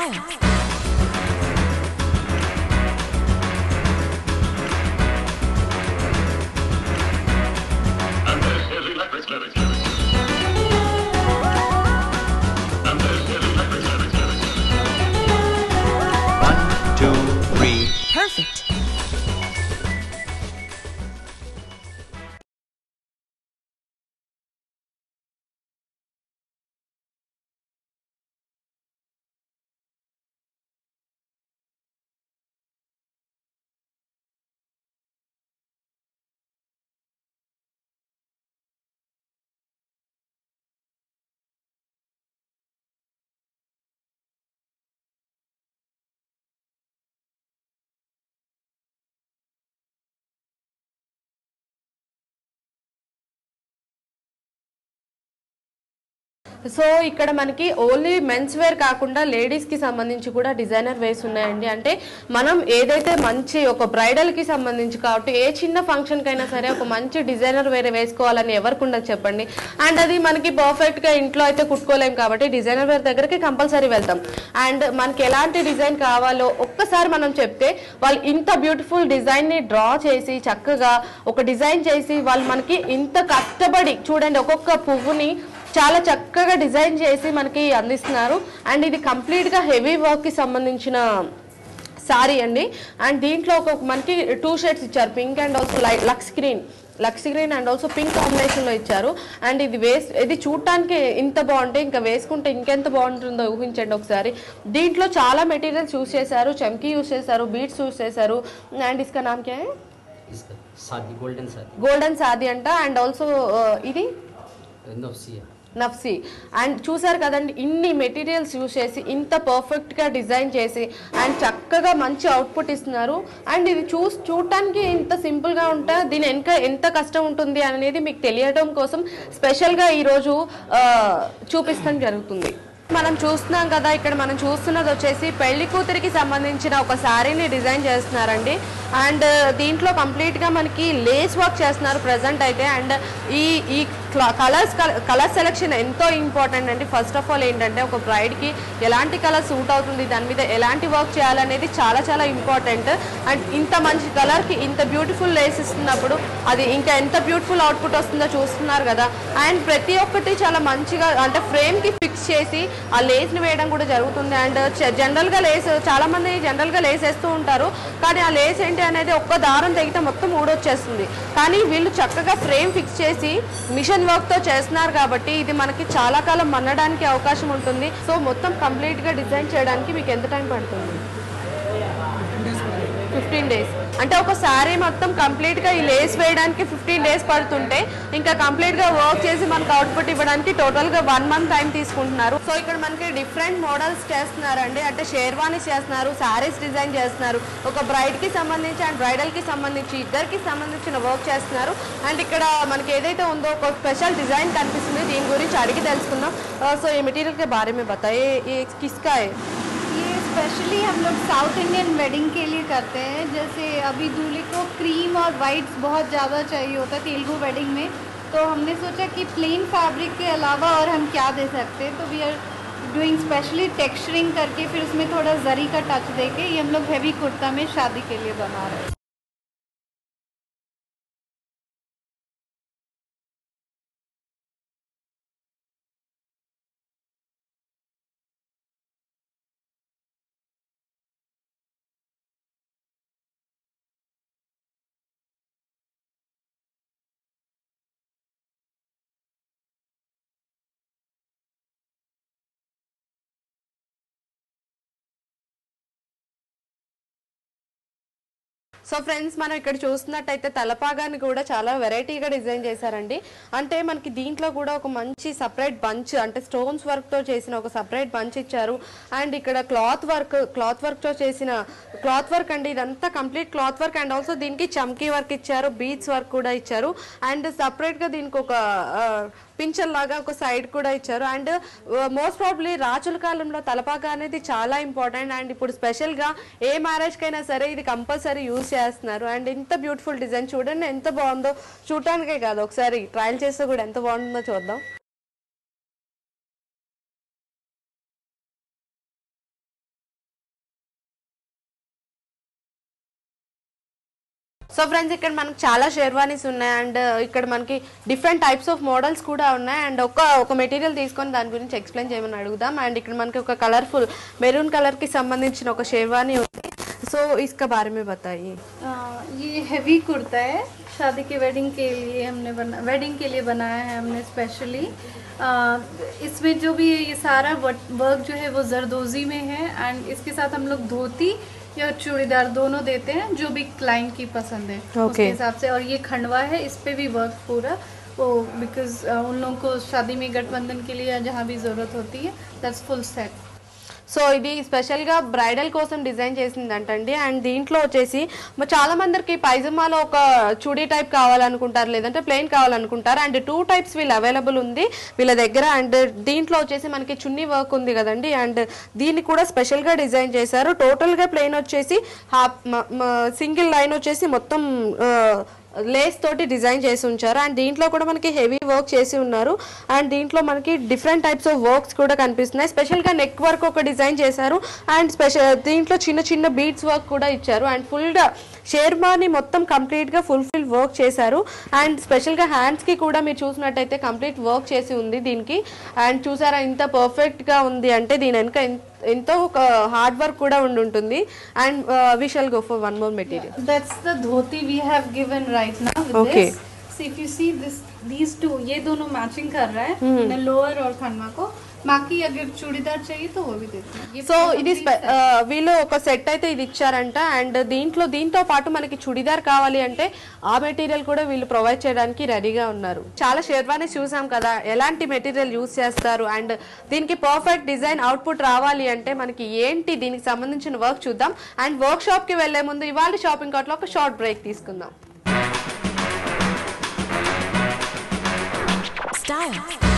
style. One, two, three. Perfect. So ఇక్కడ మనకి only men's wear కాకుండా లేడీస్ కి సంబంధించి కూడా డిజైనర్ వేస్ ఉన్నాయండి. అంటే మనం ఏదైతే మంచి ఒక బ్రైడల్ కి సంబంధించి కాబట్టి ఏ చిన్న ఫంక్షన్ కైనా సరే ఒక మంచి డిజైనర్ వేర్ వేసుకోవాలని ఎవరికి ఉండదు చెప్పండి. అండ్ అది మనకి పర్ఫెక్ట్ గా ఇంట్లో అయితే కుట్టుకోలేం కాబట్టి డిజైనర్ వేర్ దగ్గరికి కంపల్సరీ వెళ్తాం. అండ్ మనకి ఎలాంటి డిజైన్ కావాలో ఒక్కసారి మనం చెప్తే వాళ్ళు ఇంత బ్యూటిఫుల్ డిజైన్ ని డ్రా చేసి చక్కగా ఒక డిజైన్ చేసి వాళ్ళు మనకి ఇంత కష్టపడి చూడండి ఒక్కొక్క పువ్వుని చాలా చక్కగా డిజైన్ చేసి మనకి అందిస్తున్నారు. అండ్ ఇది కంప్లీట్ గా హెవీ వర్క్ కి సంబంధించిన సారీ అండి. అండ్ దీంట్లో ఒక మనకి 2 షేడ్స్ ఇచ్చారు, pink and also looks green and also pink combination లో ఇచ్చారు. అండ్ ఇది చూడటానికి ఇంత బాగుంటే ఇంకా వేసుకుంటే ఇంకెంత బాగుంటుందో ఊహించండి ఒకసారి. దీంట్లో చాలా మెటీరియల్స్ యూస్ చేశారు, చమ్కీ యూస్ చేశారు, బీడ్స్ యూస్ చేశారు. అండ్ ఇస్కా నామ్ క్యా హై? గోల్డెన్ సాది అంట. అండ్ ఆల్సో ఇది నఫ్సీ. అండ్ చూసారు కదండి ఇన్ని మెటీరియల్స్ యూజ్ చేసి ఇంత పర్ఫెక్ట్ గా డిజైన్ చేసి అండ్ చక్కగా మంచి అవుట్పుట్ ఇస్తున్నారు. అండ్ ఇది చూడటానికి ఇంత సింపుల్ గా ఉంటా దీని వెనక ఎంత కష్టం ఉంటుంది అనేది మీకు తెలియడం కోసం స్పెషల్ గా ఈరోజు చూపించడం జరుగుతుంది. మనం చూస్తున్నాం కదా, ఇక్కడ మనం చూస్తున్నది వచ్చేసి పెళ్లి కూతురికి సంబంధించిన ఒక శారీని డిజైన్ చేస్తున్నారండి. అండ్ దీంట్లో కంప్లీట్ గా మనకి లేస్ వర్క్ చేస్తున్నారు ప్రెసెంట్ అయితే. అండ్ ఈ కలర్ సెలెక్షన్ ఎంతో ఇంపార్టెంట్ అండి. ఫస్ట్ ఆఫ్ ఆల్ ఏంటంటే ఒక బ్రైడ్ కి ఎలాంటి కలర్ సూట్ అవుతుంది, దాని మీద ఎలాంటి వర్క్ చేయాలనేది చాలా చాలా ఇంపార్టెంట్. అండ్ ఇంత మంచి కలర్ కి ఇంత బ్యూటిఫుల్ లేస్ ఇస్తున్నప్పుడు అది ఇంకా ఎంత బ్యూటిఫుల్ అవుట్పుట్ వస్తుందో చూస్తున్నారు కదా. అండ్ ప్రతి ఒక్కటి చాలా మంచిగా అంటే ఫ్రేమ్ కి ఫిక్స్ చేసి ఆ లేస్ ని వేయడం కూడా జరుగుతుంది. అండ్ జనరల్ గా లేస్ చాలా మంది జనరల్ గా లేస్ వేస్తూ ఉంటారు, కానీ ఆ లేస్ ఏంటి అనేది ఒక్క దారం తెగితే మొత్తం ఊడొచ్చేస్తుంది. కానీ వీళ్ళు చక్కగా ఫ్రేమ్ ఫిక్స్ చేసి మిషన్ వర్క్ తో చేస్తున్నారు కాబట్టి ఇది మనకి చాలా కాలం మన్నడానికి అవకాశం ఉంటుంది. సో మొత్తం కంప్లీట్ గా డిజైన్ చేయడానికి మీకు ఎంత టైం పడుతుంది? 15 డేస్. అంటే ఒక శారీ మొత్తం కంప్లీట్ గా ఈ లేస్ వేయడానికి 15 డేస్ పడుతుంటే ఇంకా కంప్లీట్ గా వర్క్ చేసి మనకు అవుట్పుట్ ఇవ్వడానికి టోటల్ గా 1 మంత్ టైం తీసుకుంటున్నారు. సో ఇక్కడ మనకి డిఫరెంట్ మోడల్స్ చేస్తున్నారండి. అంటే షేర్వానీస్ చేస్తున్నారు, శారీస్ డిజైన్ చేస్తున్నారు, ఒక బ్రైడ్ కి సంబంధించి అండ్ బ్రైడల్ కి సంబంధించి ఇద్దరికి సంబంధించిన వర్క్ చేస్తున్నారు. అండ్ ఇక్కడ మనకి ఏదైతే ఉందో ఒక స్పెషల్ డిజైన్ కనిపిస్తుంది, దీని గురించి అడిగి తెలుసుకుందాం. సో ఈ మెటీరియల్ के बारे में बताइए, ये किसका है? स्पेशली हम लोग साउथ इंडियन वेडिंग के लिए करते हैं. जैसे अभी दूल्हे को क्रीम और वाइट्स बहुत ज़्यादा चाहिए होता है तेलुगु वेडिंग में, तो हमने सोचा कि प्लेन फैब्रिक के अलावा और हम क्या दे सकते हैं. तो we are doing specially texturing करके फिर उसमें थोड़ा जरी का टच देके ये हम लोग हेवी कुर्ता में शादी के लिए बना रहे हैं. సో ఫ్రెండ్స్ మనం ఇక్కడ చూస్తున్నట్టయితే తలపాగాని కూడా చాలా వెరైటీగా డిజైన్ చేశారండి. అంటే మనకి దీంట్లో కూడా ఒక మంచి సపరేట్ బంచ్ అంటే స్టోన్స్ వర్క్ తో చేసిన ఒక సపరేట్ బంచ్ ఇచ్చారు. అండ్ ఇక్కడ క్లాత్ వర్క్ తో చేసిన క్లాత్ వర్క్ అండి, ఇదంతా complete cloth work. And also దీనికి చమ్కీ వర్క్ ఇచ్చారు, బీడ్స్ వర్క్ కూడా ఇచ్చారు. అండ్ సపరేట్ గా దీనికి ఒక పింఛన్ లాగా ఒక సైడ్ కూడా ఇచ్చారు. అండ్ మోస్ట్ ప్రాబ్లీ రాజుల కాలంలో తలపాగా అనేది చాలా ఇంపార్టెంట్. అండ్ ఇప్పుడు స్పెషల్ గా ఏ మ్యారేజ్ కైనా సరే ఇది కంపల్సరీ యూజ్ చేస్తున్నారు. అండ్ ఇంత బ్యూటిఫుల్ డిజైన్ చూడండి ఎంత బాగుందో, చూడటానికే కాదు ఒకసారి ట్రయల్ చేస్తే కూడా ఎంత బాగుంటుందో చూద్దాం. సో ఫ్రెండ్స్ ఇక్కడ మనకు చాలా షేర్వానీస్ ఉన్నాయి అండ్ ఇక్కడ మనకి డిఫరెంట్ టైప్స్ ఆఫ్ మోడల్స్ కూడా ఉన్నాయి అండ్ ఒక మెటీరియల్ తీసుకొని దాని గురించి ఎక్స్ప్లెయిన్ చేయమని అడుగుదాం అండ్ ఇక్కడ మనకి ఒక कलरफुल మెరూన్ కలర్ కి సంబంధించిన ఒక షేర్వానీ ఉంది సో इसका बारे में बताइए ये हैवी कुर्ता है शादी के वेडिंग के लिए वेडिंग के लिए बनाया है हमने स्पेशली इसमें जो भी ये सारा वर्क जो है वो जरदोजी में है एंड इसके साथ हम लोग धोती या चूड़ीदार दोनों देते हैं जो भी क्लाइंट की पसंद है उसके हिसाब से और ये खंडवा है इस पे भी वर्क पूरा वो बिकॉज उन लोगों को शादी में गठबंधन के लिए जहाँ भी ज़रूरत होती है दैट्स फुल सेट సో ఇది స్పెషల్గా బ్రైడల్ కోసం డిజైన్ చేసిందంటండి అండ్ దీంట్లో వచ్చేసి చాలా మందికి పైజమాలో ఒక చుడీ టైప్ కావాలనుకుంటారు లేదంటే ప్లెయిన్ కావాలనుకుంటారు అండ్ 2 టైప్స్ వీళ్ళు అవైలబుల్ ఉంది వీళ్ళ దగ్గర అండ్ దీంట్లో వచ్చేసి మనకి చున్నీ వర్క్ ఉంది కదండి అండ్ దీన్ని కూడా స్పెషల్గా డిజైన్ చేశారు టోటల్గా ప్లెయిన్ వచ్చేసి సింగిల్ లైన్ వచ్చేసి మొత్తం లేస్ తోటి డిజైన్ చేసి ఉంచారు అండ్ దీంట్లో కూడా మనకి హెవీ వర్క్ చేసి ఉన్నారు అండ్ దీంట్లో మనకి డిఫరెంట్ టైప్స్ ఆఫ్ వర్క్స్ కూడా కనిపిస్తున్నాయి స్పెషల్గా నెక్ వర్క్ ఒక డిజైన్ చేశారు అండ్ దీంట్లో చిన్న చిన్న బీడ్స్ వర్క్ కూడా ఇచ్చారు అండ్ ఫుల్గా షేర్వానీ మొత్తం కంప్లీట్గా ఫుల్ఫిల్ వర్క్ చేశారు అండ్ స్పెషల్గా హ్యాండ్స్కి కూడా మీరు చూసినట్టయితే కంప్లీట్ వర్క్ చేసి ఉంది దీనికి అండ్ చూసారా ఇంత పర్ఫెక్ట్గా ఉంది అంటే దీని వెనుక ఎంతో ఒక హార్డ్ వర్క్ కూడా ఉంటుంది and we shall go for one more material that's the dhoti we have given right now with this see if you see this these two ये दोनों मैचिंग कर रहा है लोअर और खंडवा को बाकी अगर चूड़ीदार चाहिए तो वो भी देते हैं సో ఇది వీళ్ళు ఒక సెట్ అయితే ఇది ఇచ్చారంట అండ్ దీంతో పాటు మనకి చుడిదార్ కావాలి అంటే ఆ మెటీరియల్ కూడా వీళ్ళు ప్రొవైడ్ చేయడానికి రెడీగా ఉన్నారు చాలా షేర్వానీస్ చూసాం కదా ఎలాంటి మెటీరియల్ యూస్ చేస్తారు అండ్ దీనికి పర్ఫెక్ట్ డిజైన్ అవుట్పుట్ రావాలి అంటే మనకి ఏంటి దీనికి సంబంధించిన వర్క్ చూద్దాం అండ్ వర్క్ షాప్ కి వెళ్లే ముందు ఇవాళ షాపింగ్ కార్ట్ లో ఒక షార్ట్ బ్రేక్ తీసుకుందాం. Style.